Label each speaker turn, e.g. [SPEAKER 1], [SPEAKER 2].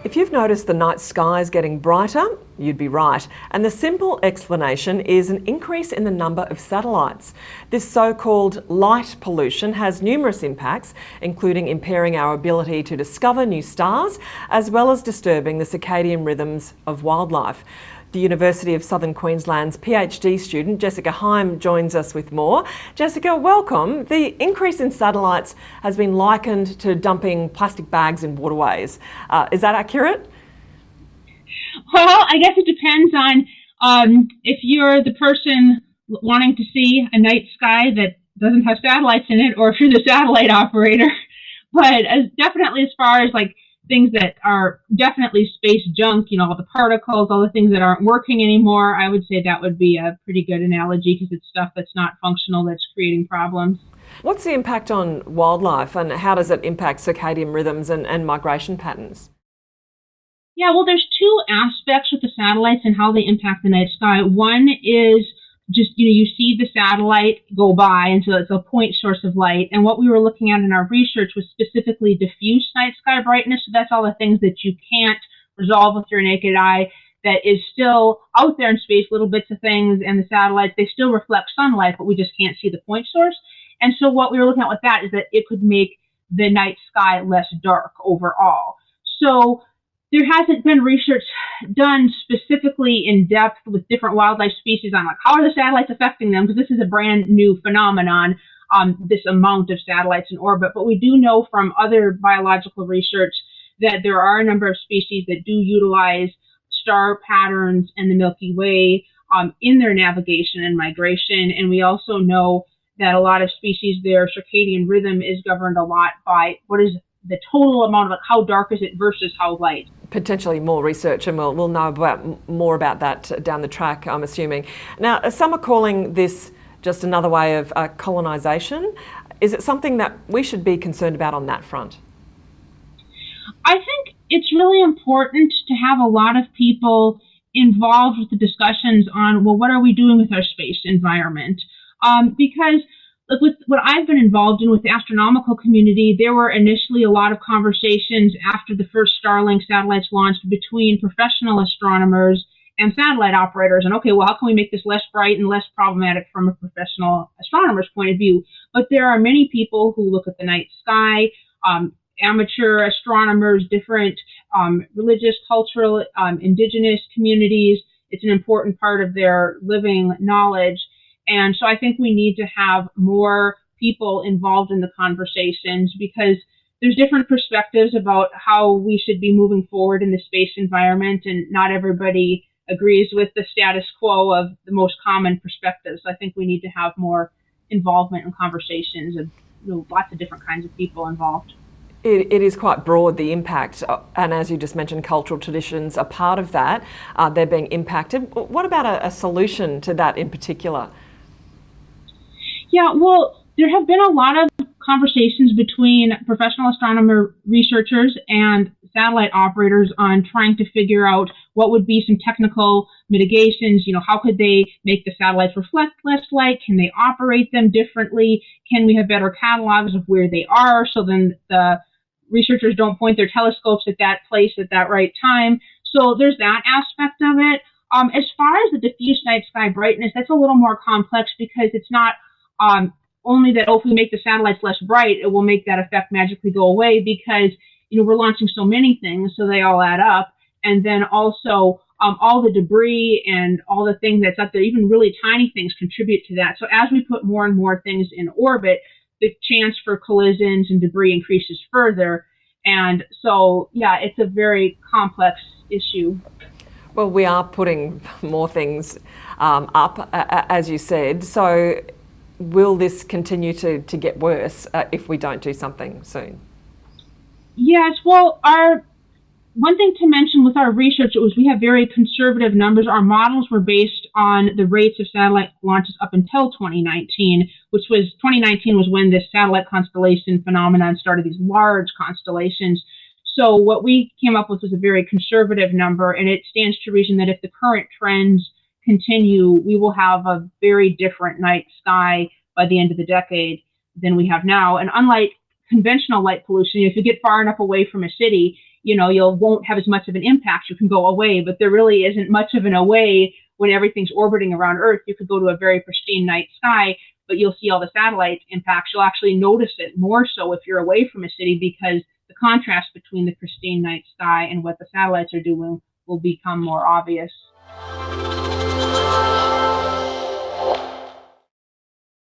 [SPEAKER 1] If you've noticed the night sky is getting brighter, you'd be right. And the simple explanation is an increase in the number of satellites. This so-called light pollution has numerous impacts, including impairing our ability to discover new stars, as well as disturbing the circadian rhythms of wildlife. The University of Southern Queensland's PhD student Jessica HEIM'S joins us with more. Jessica, welcome. The increase in satellites has been likened to dumping plastic bags in waterways. Is that accurate?
[SPEAKER 2] Well, I guess it depends on if you're the person wanting to see a night sky that doesn't have satellites in it, or if you're the satellite operator. But definitely, as far as like things that are definitely space junk, all the particles, all the things that aren't working anymore, I would say that would be a pretty good analogy, because it's stuff that's not functional that's creating problems.
[SPEAKER 1] What's the impact on wildlife, and how does it impact circadian rhythms and migration patterns?
[SPEAKER 2] Yeah, well, there's two aspects with the satellites and how they impact the night sky. One is just, you see the satellite go by, and so it's a point source of light. And what we were looking at in our research was specifically diffuse night sky brightness. So that's all the things that you can't resolve with your naked eye, that is still out there in space, little bits of things, and the satellites, they still reflect sunlight, but we just can't see the point source. And so what we were looking at with that is that it could make the night sky less dark overall. So there hasn't been research done specifically in depth with different wildlife species on how are the satellites affecting them, because this is a brand new phenomenon, this amount of satellites in orbit. But we do know from other biological research that there are a number of species that do utilize star patterns and the Milky Way in their navigation and migration. And we also know that a lot of species, their circadian rhythm is governed a lot by what is the total amount of how dark is it versus how light.
[SPEAKER 1] Potentially more research, and we'll know more about that down the track, I'm assuming. Now, some are calling this just another way of colonization. Is it something that we should be concerned about on that front?
[SPEAKER 2] I think it's really important to have a lot of people involved with the discussions on, well, what are we doing with our space environment? Because with what I've been involved in with the astronomical community, there were initially a lot of conversations after the first Starlink satellites launched between professional astronomers and satellite operators. And okay, well, how can we make this less bright and less problematic from a professional astronomer's point of view? But there are many people who look at the night sky, amateur astronomers, different religious, cultural, indigenous communities. It's an important part of their living knowledge. And so I think we need to have more people involved in the conversations, because there's different perspectives about how we should be moving forward in the space environment, and not everybody agrees with the status quo of the most common perspectives. So I think we need to have more involvement in conversations of lots of different kinds of people involved.
[SPEAKER 1] It is quite broad, the impact, and as you just mentioned, cultural traditions are part of that. They're being impacted. What about a solution to that in particular?
[SPEAKER 2] Yeah, well, there have been a lot of conversations between professional astronomer researchers and satellite operators on trying to figure out what would be some technical mitigations. How could they make the satellites reflect less light? Can they operate them differently? Can we have better catalogs of where they are, so then the researchers don't point their telescopes at that place at that right time? So there's that aspect of it. As far as the diffuse night sky brightness, that's a little more complex, because it's not only that, if we make the satellites less bright, it will make that effect magically go away, because we're launching so many things, so they all add up. And then also all the debris and all the things that's up there, even really tiny things, contribute to that. So as we put more and more things in orbit, the chance for collisions and debris increases further. And so, yeah, it's a very complex issue.
[SPEAKER 1] Well, we are putting more things up, as you said. So will this continue to get worse if we don't do something soon?
[SPEAKER 2] Yes, well, one thing to mention with our research was we have very conservative numbers. Our models were based on the rates of satellite launches up until 2019, which was 2019 was when this satellite constellation phenomenon started, these large constellations. So what we came up with was a very conservative number, and it stands to reason that if the current trends continue, we will have a very different night sky by the end of the decade than we have now. And unlike conventional light pollution. If you get far enough away from a city, you won't have as much of an impact. You can go away, but there really isn't much of an away when everything's orbiting around Earth. You could go to a very pristine night sky, but you'll see all the satellite impacts. You'll actually notice it more so if you're away from a city, because the contrast between the pristine night sky and what the satellites are doing will become more obvious.